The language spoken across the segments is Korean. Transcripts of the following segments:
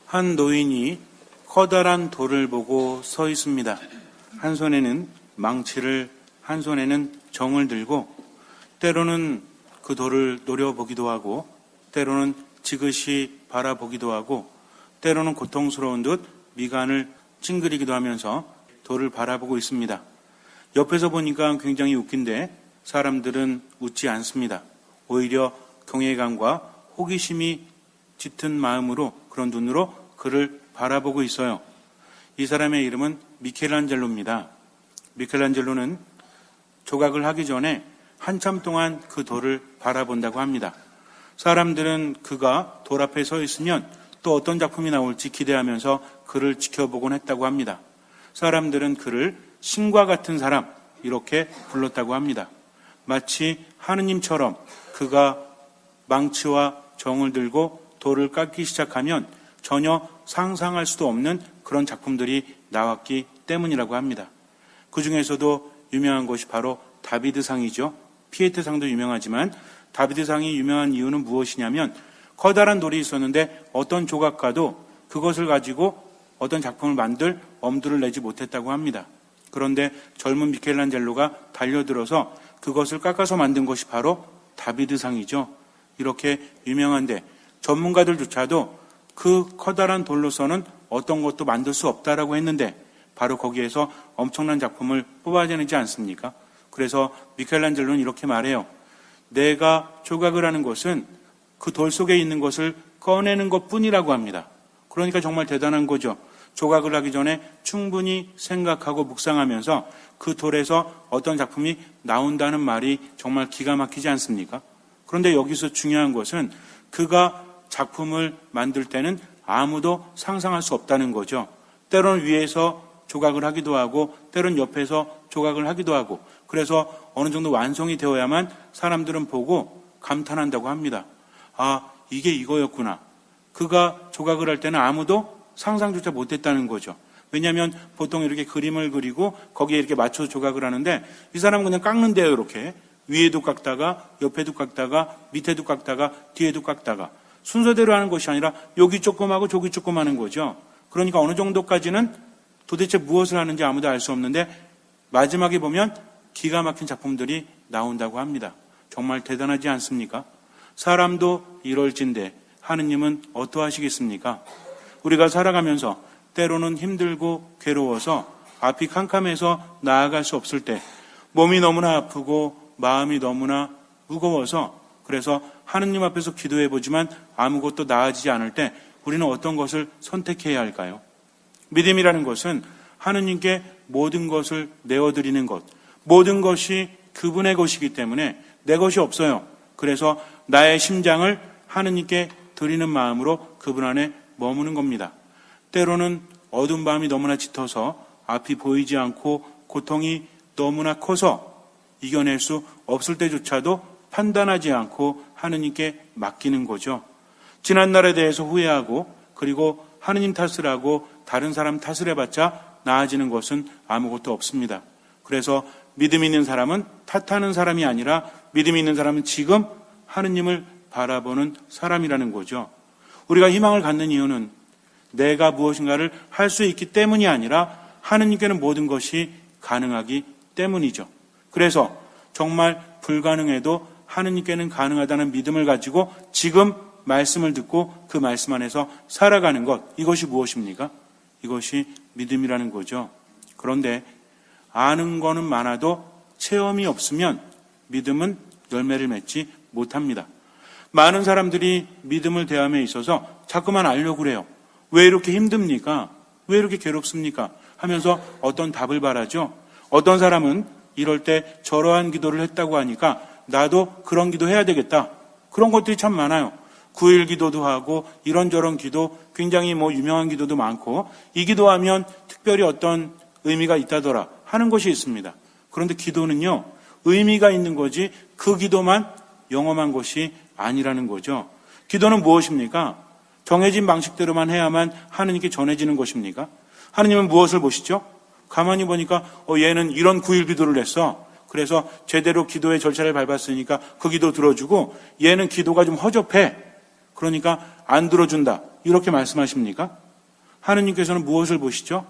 한 노인이 커다란 돌을 보고 서 있습니다. 한 손에는 망치를, 한 손에는 정을 들고 때로는 그 돌을 노려보기도 하고 때로는 지그시 바라보기도 하고 때로는 고통스러운 듯 미간을 찡그리기도 하면서 돌을 바라보고 있습니다. 옆에서 보니까 굉장히 웃긴데 사람들은 웃지 않습니다. 오히려 경외감과 호기심이 짙은 마음으로 그런 눈으로 그를 바라보고 있어요. 이 사람의 이름은 미켈란젤로입니다. 미켈란젤로는 조각을 하기 전에 한참 동안 그 돌을 바라본다고 합니다. 사람들은 그가 돌 앞에 서 있으면 또 어떤 작품이 나올지 기대하면서 그를 지켜보곤 했다고 합니다. 사람들은 그를 신과 같은 사람 이렇게 불렀다고 합니다. 마치 하느님처럼 그가 망치와 정을 들고 돌을 깎기 시작하면 전혀 상상할 수도 없는 그런 작품들이 나왔기 때문이라고 합니다. 그 중에서도 유명한 것이 바로 다비드상이죠. 피에테상도 유명하지만 다비드상이 유명한 이유는 무엇이냐면 커다란 돌이 있었는데 어떤 조각가도 그것을 가지고 어떤 작품을 만들 엄두를 내지 못했다고 합니다. 그런데 젊은 미켈란젤로가 달려들어서 그것을 깎아서 만든 것이 바로 다비드상이죠. 이렇게 유명한데 전문가들조차도 그 커다란 돌로서는 어떤 것도 만들 수 없다라고 했는데 바로 거기에서 엄청난 작품을 뽑아내지 않습니까? 그래서 미켈란젤로는 이렇게 말해요. 내가 조각을 하는 것은 그 돌 속에 있는 것을 꺼내는 것뿐이라고 합니다. 그러니까 정말 대단한 거죠. 조각을 하기 전에 충분히 생각하고 묵상하면서 그 돌에서 어떤 작품이 나온다는 말이 정말 기가 막히지 않습니까? 그런데 여기서 중요한 것은 그가 작품을 만들 때는 아무도 상상할 수 없다는 거죠. 때로는 위에서 조각을 하기도 하고 때로는 옆에서 조각을 하기도 하고 그래서 어느 정도 완성이 되어야만 사람들은 보고 감탄한다고 합니다. 아, 이게 이거였구나. 그가 조각을 할 때는 아무도 상상조차 못했다는 거죠. 왜냐하면 보통 이렇게 그림을 그리고 거기에 이렇게 맞춰서 조각을 하는데 이 사람은 그냥 깎는데요. 이렇게 위에도 깎다가 옆에도 깎다가 밑에도 깎다가 뒤에도 깎다가 순서대로 하는 것이 아니라 여기 조금 하고 저기 조금 하는 거죠. 그러니까 어느 정도까지는 도대체 무엇을 하는지 아무도 알 수 없는데 마지막에 보면 기가 막힌 작품들이 나온다고 합니다. 정말 대단하지 않습니까? 사람도 이럴진데 하느님은 어떠하시겠습니까? 우리가 살아가면서 때로는 힘들고 괴로워서 앞이 캄캄해서 나아갈 수 없을 때 몸이 너무나 아프고 마음이 너무나 무거워서 그래서 하느님 앞에서 기도해보지만 아무것도 나아지지 않을 때 우리는 어떤 것을 선택해야 할까요? 믿음이라는 것은 하느님께 모든 것을 내어드리는 것, 모든 것이 그분의 것이기 때문에 내 것이 없어요. 그래서 나의 심장을 하느님께 드리는 마음으로 그분 안에 머무는 겁니다. 때로는 어두운 밤이 너무나 짙어서 앞이 보이지 않고 고통이 너무나 커서 이겨낼 수 없을 때조차도 판단하지 않고 하느님께 맡기는 거죠. 지난 날에 대해서 후회하고 그리고 하느님 탓을 하고 다른 사람 탓을 해봤자 나아지는 것은 아무것도 없습니다. 그래서 믿음 있는 사람은 탓하는 사람이 아니라 믿음 있는 사람은 지금 하느님을 바라보는 사람이라는 거죠. 우리가 희망을 갖는 이유는 내가 무엇인가를 할 수 있기 때문이 아니라 하느님께는 모든 것이 가능하기 때문이죠. 그래서 정말 불가능해도 하느님께는 가능하다는 믿음을 가지고 지금 말씀을 듣고 그 말씀 안에서 살아가는 것, 이것이 무엇입니까? 이것이 믿음이라는 거죠. 그런데 아는 거는 많아도 체험이 없으면 믿음은 열매를 맺지 못합니다. 많은 사람들이 믿음을 대함에 있어서 자꾸만 알려고 그래요. 왜 이렇게 힘듭니까? 왜 이렇게 괴롭습니까? 하면서 어떤 답을 바라죠. 어떤 사람은 이럴 때 저러한 기도를 했다고 하니까 나도 그런 기도 해야 되겠다. 그런 것들이 참 많아요. 9일 기도도 하고 이런저런 기도, 굉장히 유명한 기도도 많고 이 기도하면 특별히 어떤 의미가 있다더라 하는 것이 있습니다. 그런데 기도는요, 의미가 있는 거지 그 기도만 영험한 것이 아니라는 거죠. 기도는 무엇입니까? 정해진 방식대로만 해야만 하느님께 전해지는 것입니까? 하느님은 무엇을 보시죠? 가만히 보니까 얘는 이런 9일 기도를 했어. 그래서 제대로 기도의 절차를 밟았으니까 그 기도 들어주고 얘는 기도가 좀 허접해. 그러니까 안 들어준다. 이렇게 말씀하십니까? 하느님께서는 무엇을 보시죠?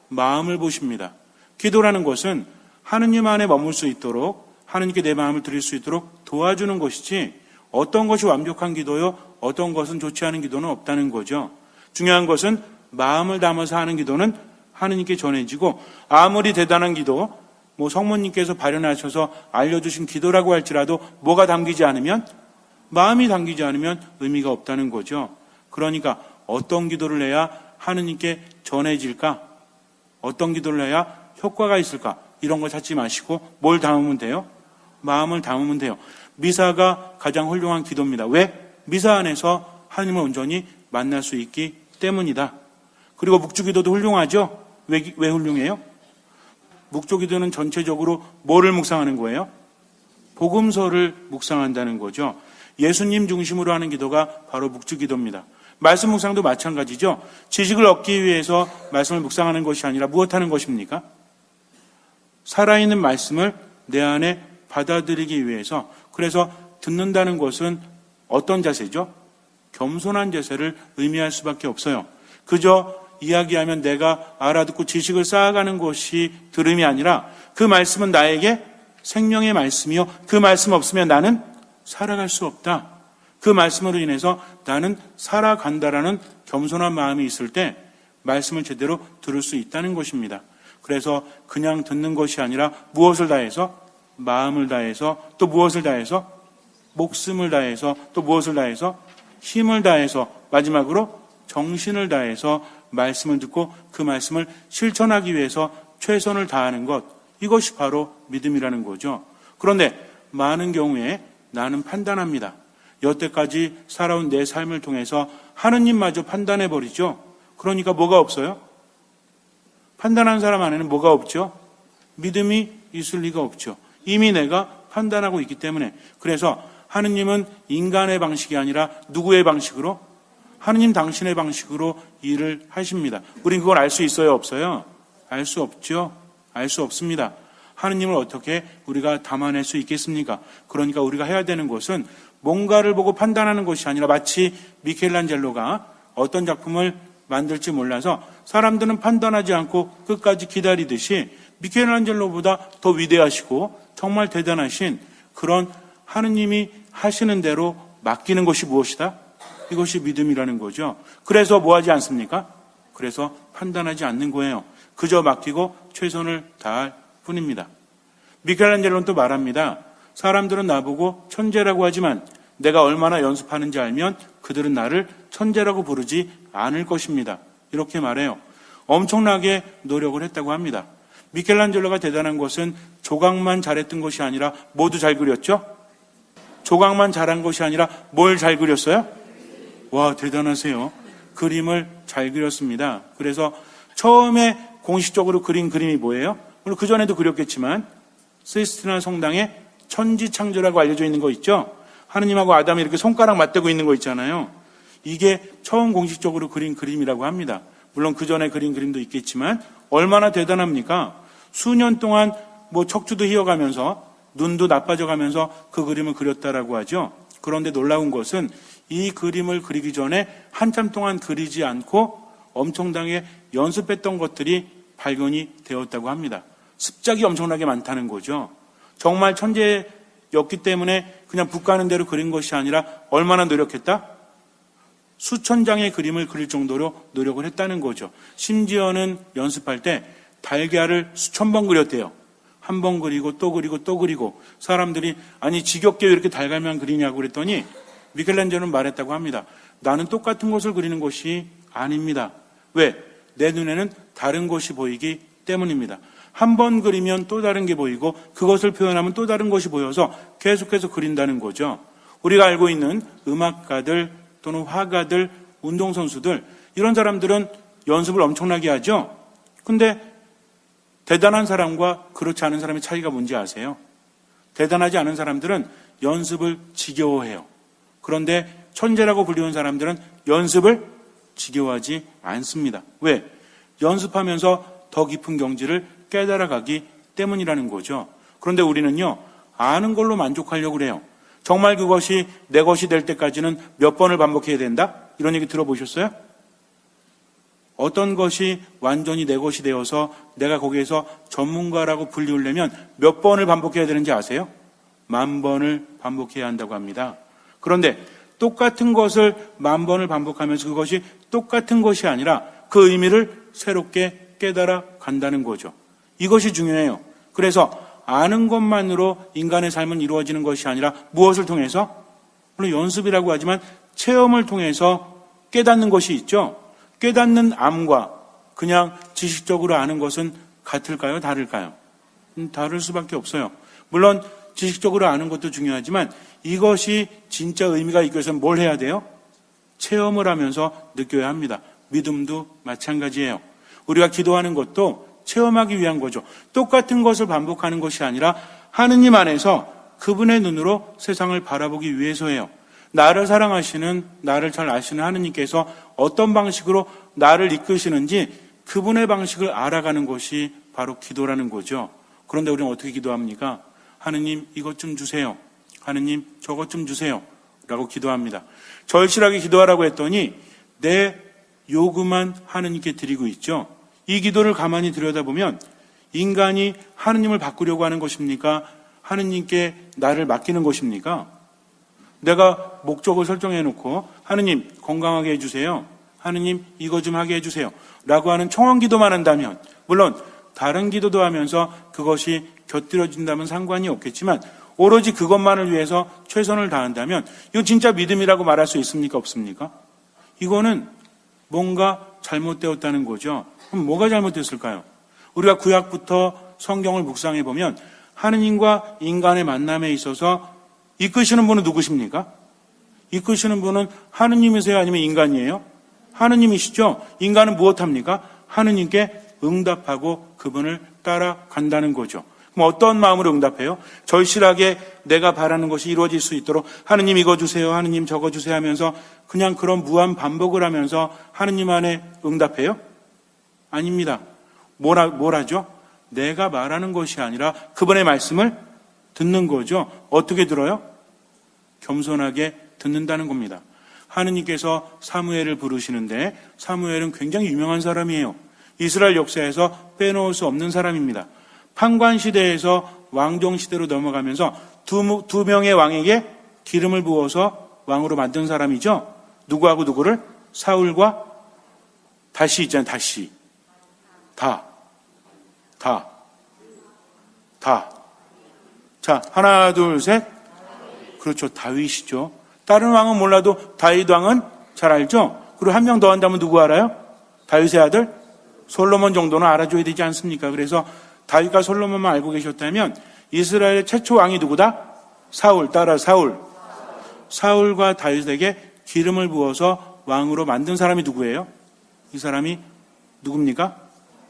마음을 보십니다. 기도라는 것은 하느님 안에 머물 수 있도록 하느님께 내 마음을 드릴 수 있도록 도와주는 것이지 어떤 것이 완벽한 기도요, 어떤 것은 좋지 않은 기도는 없다는 거죠. 중요한 것은 마음을 담아서 하는 기도는 하느님께 전해지고 아무리 대단한 기도, 성모님께서 발현하셔서 알려주신 기도라고 할지라도 뭐가 담기지 않으면, 마음이 담기지 않으면 의미가 없다는 거죠. 그러니까 어떤 기도를 해야 하느님께 전해질까? 어떤 기도를 해야 효과가 있을까? 이런 거 찾지 마시고 뭘 담으면 돼요? 마음을 담으면 돼요. 미사가 가장 훌륭한 기도입니다. 왜? 미사 안에서 하느님을 온전히 만날 수 있기 때문이다. 그리고 묵주기도도 훌륭하죠? 왜 훌륭해요? 묵주기도는 전체적으로 뭐를 묵상하는 거예요? 복음서를 묵상한다는 거죠. 예수님 중심으로 하는 기도가 바로 묵주기도입니다. 말씀 묵상도 마찬가지죠. 지식을 얻기 위해서 말씀을 묵상하는 것이 아니라 무엇하는 것입니까? 살아있는 말씀을 내 안에 받아들이기 위해서, 그래서 듣는다는 것은 어떤 자세죠? 겸손한 자세를 의미할 수밖에 없어요. 그저 이야기하면 내가 알아듣고 지식을 쌓아가는 것이 들음이 아니라 그 말씀은 나에게 생명의 말씀이요, 그 말씀 없으면 나는 살아갈 수 없다. 그 말씀으로 인해서 나는 살아간다라는 겸손한 마음이 있을 때 말씀을 제대로 들을 수 있다는 것입니다. 그래서 그냥 듣는 것이 아니라 무엇을 다해서? 마음을 다해서, 또 무엇을 다해서? 목숨을 다해서, 또 무엇을 다해서? 힘을 다해서, 마지막으로 정신을 다해서 말씀을 듣고 그 말씀을 실천하기 위해서 최선을 다하는 것, 이것이 바로 믿음이라는 거죠. 그런데 많은 경우에 나는 판단합니다. 여태까지 살아온 내 삶을 통해서 하느님마저 판단해버리죠. 그러니까 뭐가 없어요? 판단하는 사람 안에는 뭐가 없죠? 믿음이 있을 리가 없죠. 이미 내가 판단하고 있기 때문에. 그래서 하느님은 인간의 방식이 아니라 누구의 방식으로? 하느님 당신의 방식으로 일을 하십니다. 우린 그걸 알 수 있어요, 없어요? 알 수 없죠. 알 수 없습니다. 하느님을 어떻게 우리가 담아낼 수 있겠습니까? 그러니까 우리가 해야 되는 것은 뭔가를 보고 판단하는 것이 아니라 마치 미켈란젤로가 어떤 작품을 만들지 몰라서 사람들은 판단하지 않고 끝까지 기다리듯이 미켈란젤로보다 더 위대하시고 정말 대단하신 그런 하느님이 하시는 대로 맡기는 것이 무엇이다? 이것이 믿음이라는 거죠. 그래서 뭐 하지 않습니까? 그래서 판단하지 않는 거예요. 그저 맡기고 최선을 다할 뿐입니다. 미켈란젤로는 또 말합니다. 사람들은 나보고 천재라고 하지만 내가 얼마나 연습하는지 알면 그들은 나를 천재라고 부르지 않을 것입니다. 이렇게 말해요. 엄청나게 노력을 했다고 합니다. 미켈란젤로가 대단한 것은 조각만 잘했던 것이 아니라 모두 잘 그렸죠? 조각만 잘한 것이 아니라 뭘 잘 그렸어요? 와, 대단하세요. 그림을 잘 그렸습니다. 그래서 처음에 공식적으로 그린 그림이 뭐예요? 물론 그전에도 그렸겠지만 시스티나 성당에 천지창조라고 알려져 있는 거 있죠? 하느님하고 아담이 이렇게 손가락 맞대고 있는 거 있잖아요. 이게 처음 공식적으로 그린 그림이라고 합니다. 물론 그전에 그린 그림도 있겠지만 얼마나 대단합니까? 수년 동안 척추도 휘어가면서 눈도 나빠져가면서 그 그림을 그렸다라고 하죠. 그런데 놀라운 것은 이 그림을 그리기 전에 한참 동안 그리지 않고 엄청나게 연습했던 것들이 발견이 되었다고 합니다. 습작이 엄청나게 많다는 거죠. 정말 천재였기 때문에 그냥 붓 가는 대로 그린 것이 아니라 얼마나 노력했다? 수천 장의 그림을 그릴 정도로 노력을 했다는 거죠. 심지어는 연습할 때 달걀을 수천 번 그렸대요. 한 번 그리고 또 그리고 또 그리고 사람들이 아니 지겹게 왜 이렇게 달걀만 그리냐고 그랬더니 미켈란젤로는 말했다고 합니다. 나는 똑같은 것을 그리는 것이 아닙니다. 왜? 내 눈에는 다른 것이 보이기 때문입니다. 한 번 그리면 또 다른 게 보이고 그것을 표현하면 또 다른 것이 보여서 계속해서 그린다는 거죠. 우리가 알고 있는 음악가들 또는 화가들, 운동선수들 이런 사람들은 연습을 엄청나게 하죠. 근데 대단한 사람과 그렇지 않은 사람의 차이가 뭔지 아세요? 대단하지 않은 사람들은 연습을 지겨워해요. 그런데 천재라고 불리는 사람들은 연습을 지겨워하지 않습니다. 왜? 연습하면서 더 깊은 경지를 깨달아가기 때문이라는 거죠. 그런데 우리는요, 아는 걸로 만족하려고 그래요. 정말 그것이 내 것이 될 때까지는 몇 번을 반복해야 된다? 이런 얘기 들어보셨어요? 어떤 것이 완전히 내 것이 되어서 내가 거기에서 전문가라고 불리우려면 몇 번을 반복해야 되는지 아세요? 10,000번을 반복해야 한다고 합니다. 그런데 똑같은 것을 10,000번을 반복하면서 그것이 똑같은 것이 아니라 그 의미를 새롭게 깨달아 간다는 거죠. 이것이 중요해요. 그래서 아는 것만으로 인간의 삶은 이루어지는 것이 아니라 무엇을 통해서? 물론 연습이라고 하지만 체험을 통해서 깨닫는 것이 있죠. 깨닫는 암과 그냥 지식적으로 아는 것은 같을까요? 다를까요? 다를 수밖에 없어요. 물론 지식적으로 아는 것도 중요하지만 이것이 진짜 의미가 있기 위해서는 뭘 해야 돼요? 체험을 하면서 느껴야 합니다. 믿음도 마찬가지예요. 우리가 기도하는 것도 체험하기 위한 거죠. 똑같은 것을 반복하는 것이 아니라 하느님 안에서 그분의 눈으로 세상을 바라보기 위해서예요. 나를 사랑하시는, 나를 잘 아시는 하느님께서 어떤 방식으로 나를 이끄시는지 그분의 방식을 알아가는 것이 바로 기도라는 거죠. 그런데 우리는 어떻게 기도합니까? 하느님 이것 좀 주세요. 하느님 저것 좀 주세요. 라고 기도합니다. 절실하게 기도하라고 했더니 내 요구만 하느님께 드리고 있죠. 이 기도를 가만히 들여다보면 인간이 하느님을 바꾸려고 하는 것입니까? 하느님께 나를 맡기는 것입니까? 내가 목적을 설정해놓고 하느님 건강하게 해주세요. 하느님 이거 좀 하게 해주세요. 라고 하는 청원 기도만 한다면 물론 다른 기도도 하면서 그것이 곁들여진다면 상관이 없겠지만 오로지 그것만을 위해서 최선을 다한다면 이건 진짜 믿음이라고 말할 수 있습니까? 없습니까? 이거는 뭔가 잘못되었다는 거죠. 그럼 뭐가 잘못됐을까요? 우리가 구약부터 성경을 묵상해 보면 하느님과 인간의 만남에 있어서 이끄시는 분은 누구십니까? 이끄시는 분은 하느님이세요? 아니면 인간이에요? 하느님이시죠. 인간은 무엇합니까? 하느님께 응답하고 그분을 따라간다는 거죠. 그럼 어떤 마음으로 응답해요? 절실하게 내가 바라는 것이 이루어질 수 있도록 하느님 이거 주세요, 하느님 저거 주세요 하면서 그냥 그런 무한 반복을 하면서 하느님 안에 응답해요? 아닙니다. 뭘 하죠? 내가 말하는 것이 아니라 그분의 말씀을 듣는 거죠. 어떻게 들어요? 겸손하게 듣는다는 겁니다. 하느님께서 사무엘을 부르시는데 사무엘은 굉장히 유명한 사람이에요. 이스라엘 역사에서 빼놓을 수 없는 사람입니다. 판관 시대에서 왕정 시대로 넘어가면서 두 명의 왕에게 기름을 부어서 왕으로 만든 사람이죠. 누구하고 누구를? 사울과 다시 있잖아요. 다시. 자, 하나, 둘, 셋. 그렇죠. 다윗이죠. 다른 왕은 몰라도 다윗 왕은 잘 알죠. 그리고 한 명 더 한다면 누구 알아요? 다윗의 아들 솔로몬 정도는 알아줘야 되지 않습니까? 그래서 다윗과 솔로몬만 알고 계셨다면 이스라엘의 최초 왕이 누구다? 사울. 따라 사울. 사울과 다윗에게 기름을 부어서 왕으로 만든 사람이 누구예요? 이 사람이 누굽니까?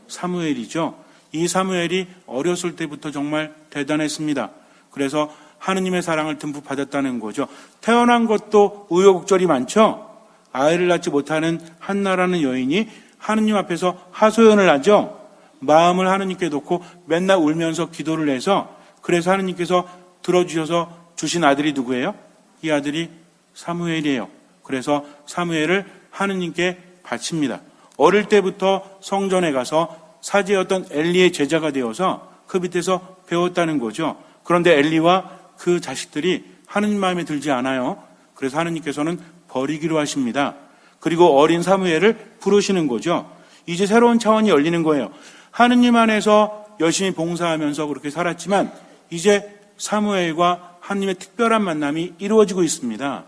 사무엘이죠. 이 사무엘이 어렸을 때부터 정말 대단했습니다. 그래서 하느님의 사랑을 듬뿍 받았다는 거죠. 태어난 것도 우여곡절이 많죠. 아이를 낳지 못하는 한나라는 여인이 하느님 앞에서 하소연을 하죠. 마음을 하느님께 놓고 맨날 울면서 기도를 해서 그래서 하느님께서 들어주셔서 주신 아들이 누구예요? 이 아들이 사무엘이에요. 그래서 사무엘을 하느님께 바칩니다. 어릴 때부터 성전에 가서 사제였던 엘리의 제자가 되어서 그 밑에서 배웠다는 거죠. 그런데 엘리와 그 자식들이 하느님 마음에 들지 않아요. 그래서 하느님께서는 버리기로 하십니다. 그리고 어린 사무엘을 부르시는 거죠. 이제 새로운 차원이 열리는 거예요. 하느님 안에서 열심히 봉사하면서 그렇게 살았지만 이제 사무엘과 하느님의 특별한 만남이 이루어지고 있습니다.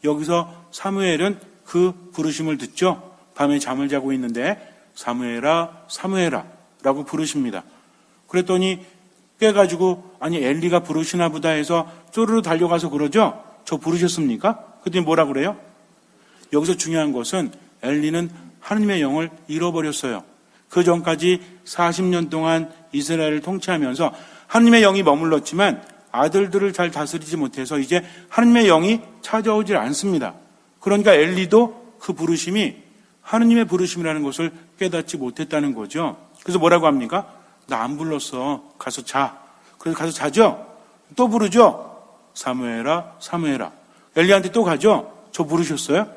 여기서 사무엘은 그 부르심을 듣죠. 밤에 잠을 자고 있는데 사무엘아 사무엘아 라고 부르십니다. 그랬더니 깨가지고 아니 엘리가 부르시나 보다 해서 쪼르르 달려가서 그러죠. 저 부르셨습니까? 그랬더니 뭐라 그래요? 여기서 중요한 것은 엘리는 하느님의 영을 잃어버렸어요. 그 전까지 40년 동안 이스라엘을 통치하면서 하느님의 영이 머물렀지만 아들들을 잘 다스리지 못해서 이제 하느님의 영이 찾아오질 않습니다. 그러니까 엘리도 그 부르심이 하느님의 부르심이라는 것을 깨닫지 못했다는 거죠. 그래서 뭐라고 합니까? 나 안 불렀어. 가서 자. 그래서 가서 자죠. 또 부르죠. 사무엘아, 사무엘아. 엘리야한테 또 가죠. 저 부르셨어요?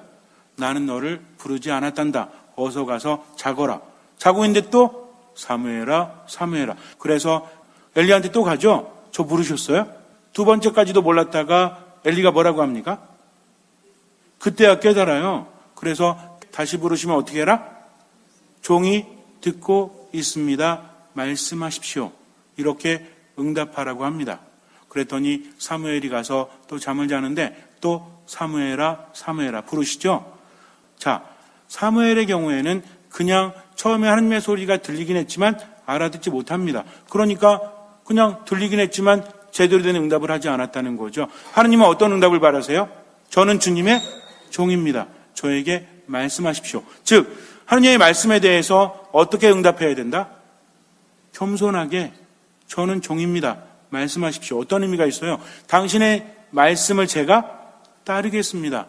나는 너를 부르지 않았단다. 어서 가서 자거라. 자고 있는데 또 사무엘아, 사무엘아. 그래서 엘리야한테 또 가죠. 저 부르셨어요? 두 번째까지도 몰랐다가 엘리가 뭐라고 합니까? 그때야 깨달아요. 그래서 다시 부르시면 어떻게 해라? 종이 듣고 있습니다. 말씀하십시오. 이렇게 응답하라고 합니다. 그랬더니 사무엘이 가서 또 잠을 자는데 또 사무엘아, 사무엘아 부르시죠. 자, 사무엘의 경우에는 그냥 처음에 하나님의 소리가 들리긴 했지만 알아듣지 못합니다. 그러니까 그냥 들리긴 했지만 제대로 된 응답을 하지 않았다는 거죠. 하나님은 어떤 응답을 바라세요? 저는 주님의 종입니다. 저에게 말씀하십시오. 즉 하나님의 말씀에 대해서 어떻게 응답해야 된다? 겸손하게 저는 종입니다. 말씀하십시오. 어떤 의미가 있어요? 당신의 말씀을 제가 따르겠습니다.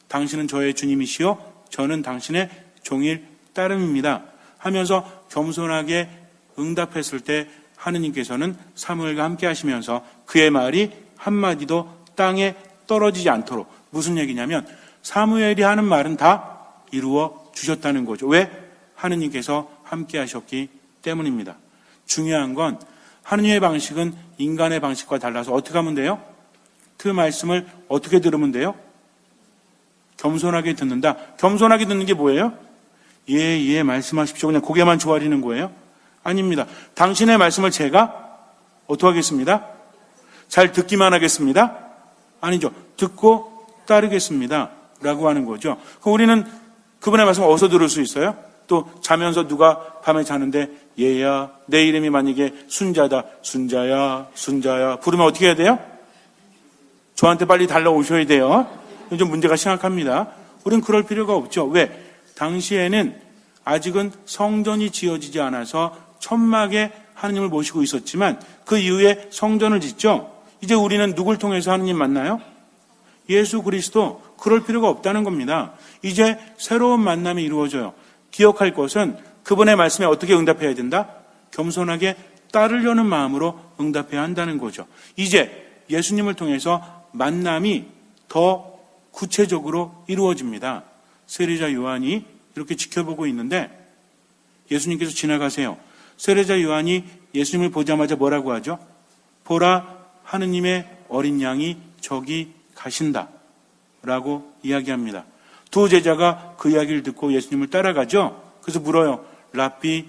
당신은 저의 주님이시요 저는 당신의 종일 따름입니다. 하면서 겸손하게 응답했을 때 하느님께서는 사무엘과 함께 하시면서 그의 말이 한마디도 땅에 떨어지지 않도록, 무슨 얘기냐면 사무엘이 하는 말은 다 이루어 주셨다는 거죠. 왜? 하느님께서 함께 하셨기 때문입니다. 중요한 건 하느님의 방식은 인간의 방식과 달라서 어떻게 하면 돼요? 그 말씀을 어떻게 들으면 돼요? 겸손하게 듣는다. 겸손하게 듣는 게 뭐예요? 예, 말씀하십시오. 그냥 고개만 조아리는 거예요? 아닙니다. 당신의 말씀을 제가 어떻게 하겠습니다? 잘 듣기만 하겠습니다? 아니죠. 듣고 따르겠습니다. 라고 하는 거죠. 그럼 우리는 그분의 말씀을 어디서 들을 수 있어요? 또 자면서 누가 밤에 자는데 얘야, 내 이름이 만약에 순자다. 순자야 부르면 어떻게 해야 돼요? 저한테 빨리 달려오셔야 돼요. 좀 문제가 심각합니다. 우리는 그럴 필요가 없죠. 왜? 당시에는 아직은 성전이 지어지지 않아서 천막에 하느님을 모시고 있었지만 그 이후에 성전을 짓죠. 이제 우리는 누굴 통해서 하느님 만나요? 예수 그리스도. 그럴 필요가 없다는 겁니다. 이제 새로운 만남이 이루어져요. 기억할 것은 그분의 말씀에 어떻게 응답해야 된다? 겸손하게 따르려는 마음으로 응답해야 한다는 거죠. 이제 예수님을 통해서 만남이 더 구체적으로 이루어집니다. 세례자 요한이 이렇게 지켜보고 있는데 예수님께서 지나가세요. 세례자 요한이 예수님을 보자마자 뭐라고 하죠? 보라, 하느님의 어린 양이 저기 가신다 라고 이야기합니다. 두 제자가 그 이야기를 듣고 예수님을 따라가죠. 그래서 물어요. 랍비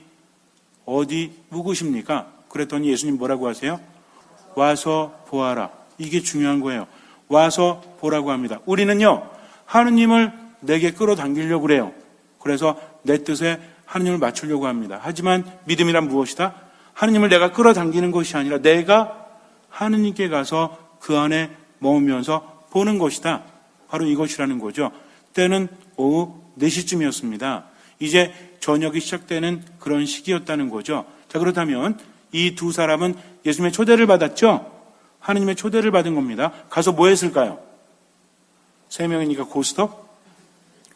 어디 묵으십니까? 그랬더니 예수님 뭐라고 하세요? 와서 보아라. 이게 중요한 거예요. 와서 보라고 합니다. 우리는요, 하느님을 내게 끌어당기려고 그래요. 그래서 내 뜻에 하느님을 맞추려고 합니다. 하지만 믿음이란 무엇이다? 하느님을 내가 끌어당기는 것이 아니라 내가 하느님께 가서 그 안에 머무면서 보는 것이다. 바로 이것이라는 거죠. 때는 오후 4시쯤이었습니다. 이제 저녁이 시작되는 그런 시기였다는 거죠. 자, 그렇다면 이 두 사람은 예수님의 초대를 받았죠? 하느님의 초대를 받은 겁니다. 가서 뭐 했을까요? 3명이니까 고스톱?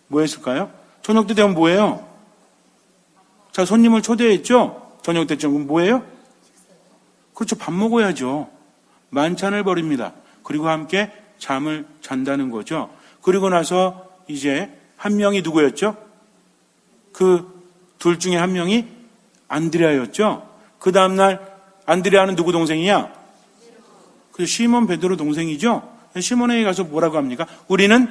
뭐 했을까요? 저녁 때 되면 뭐예요? 자, 손님을 초대했죠? 저녁 때쯤 그럼 뭐예요? 그렇죠. 밥 먹어야죠. 만찬을 벌입니다. 그리고 함께 잠을 잔다는 거죠. 그리고 나서 이제 한 명이 누구였죠? 그 둘 중에 한 명이 안드레아였죠. 그 다음날 안드레아는 누구 동생이야? 그 시몬 베드로 동생이죠. 시몬에게 가서 뭐라고 합니까? 우리는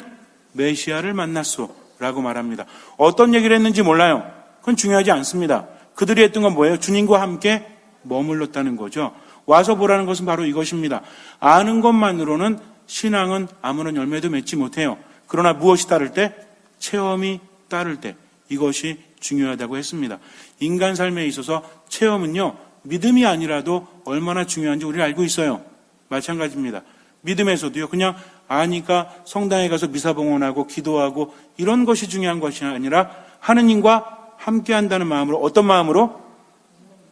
메시아를 만났소 라고 말합니다. 어떤 얘기를 했는지 몰라요. 그건 중요하지 않습니다. 그들이 했던 건 뭐예요? 주님과 함께 머물렀다는 거죠. 와서 보라는 것은 바로 이것입니다. 아는 것만으로는 신앙은 아무런 열매도 맺지 못해요. 그러나 무엇이 따를 때? 체험이 따를 때. 이것이 중요하다고 했습니다. 인간 삶에 있어서 체험은요, 믿음이 아니라도 얼마나 중요한지 우리는 알고 있어요. 마찬가지입니다. 믿음에서도요, 그냥 아니까 성당에 가서 미사봉헌하고 기도하고 이런 것이 중요한 것이 아니라 하느님과 함께 한다는 마음으로, 어떤 마음으로?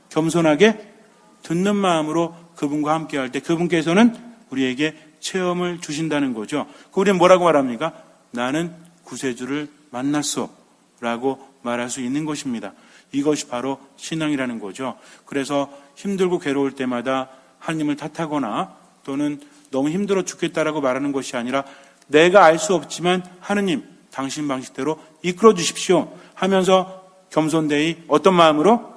겸손하게 듣는 마음으로 그분과 함께 할 때 그분께서는 우리에게 체험을 주신다는 거죠. 우리는 뭐라고 말합니까? 나는 구세주를 만났어 라고 말할 수 있는 것입니다. 이것이 바로 신앙이라는 거죠. 그래서 힘들고 괴로울 때마다 하나님을 탓하거나 또는 너무 힘들어 죽겠다라고 말하는 것이 아니라 내가 알 수 없지만 하느님 당신 방식대로 이끌어 주십시오 하면서 겸손되이 어떤 마음으로?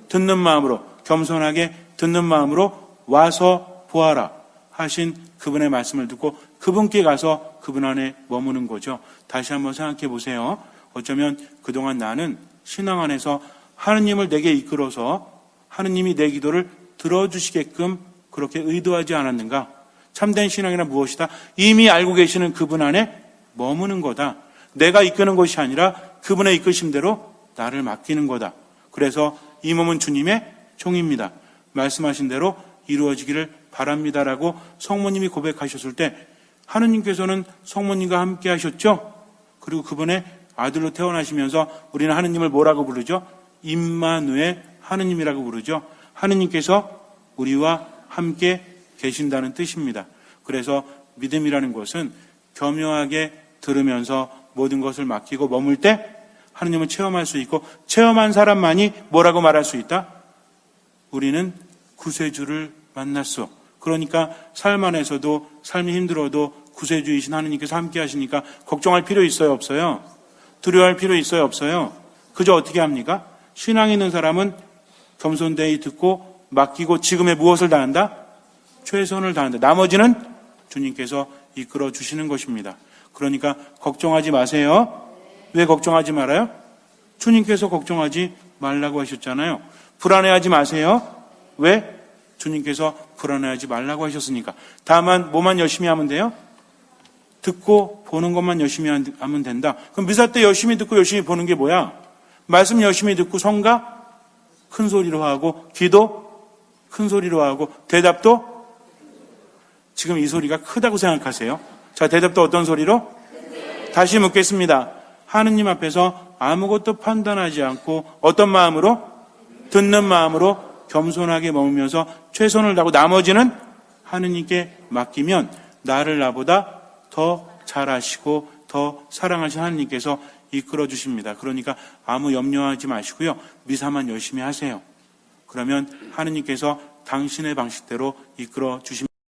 듣는 마음으로, 겸손하게 듣는 마음으로 와서 보아라 하신 그분의 말씀을 듣고 그분께 가서 그분 안에 머무는 거죠. 다시 한번 생각해 보세요. 어쩌면 그동안 나는 신앙 안에서 하느님을 내게 이끌어서 하느님이 내 기도를 들어주시게끔 그렇게 의도하지 않았는가? 참된 신앙이란 무엇이다? 이미 알고 계시는 그분 안에 머무는 거다. 내가 이끄는 것이 아니라 그분의 이끄심대로 나를 맡기는 거다. 그래서 이 몸은 주님의 종입니다. 말씀하신 대로 이루어지기를 바랍니다라고 성모님이 고백하셨을 때 하느님께서는 성모님과 함께 하셨죠. 그리고 그분의 아들로 태어나시면서 우리는 하느님을 뭐라고 부르죠? 임마누엘 하느님이라고 부르죠. 하느님께서 우리와 함께 계신다는 뜻입니다. 그래서 믿음이라는 것은 겸허하게 들으면서 모든 것을 맡기고 머물 때 하느님을 체험할 수 있고 체험한 사람만이 뭐라고 말할 수 있다? 우리는 구세주를 만났어. 그러니까 삶 안에서도 삶이 힘들어도 구세주이신 하느님께서 함께 하시니까 걱정할 필요 있어요? 없어요? 두려워할 필요 있어요? 없어요? 그저 어떻게 합니까? 신앙이 있는 사람은 겸손되이 듣고 맡기고 지금의 무엇을 다한다? 최선을 다한다. 나머지는 주님께서 이끌어 주시는 것입니다. 그러니까 걱정하지 마세요. 왜 걱정하지 말아요? 주님께서 걱정하지 말라고 하셨잖아요. 불안해하지 마세요. 왜? 주님께서 불안해하지 말라고 하셨으니까. 다만 뭐만 열심히 하면 돼요? 듣고 보는 것만 열심히 하면 된다. 그럼 미사 때 열심히 듣고 열심히 보는 게 뭐야? 말씀 열심히 듣고 성가 큰 소리로 하고 기도 큰 소리로 하고 대답도 지금 이 소리가 크다고 생각하세요? 자, 대답도 어떤 소리로? 다시 묻겠습니다. 하느님 앞에서 아무것도 판단하지 않고 어떤 마음으로? 듣는 마음으로 겸손하게 머물면서 최선을 다하고 나머지는 하느님께 맡기면 나를 나보다 더 잘하시고 더 사랑하신 하느님께서 이끌어 주십니다. 그러니까 아무 염려하지 마시고요. 미사만 열심히 하세요. 그러면 하느님께서 당신의 방식대로 이끌어 주십니다.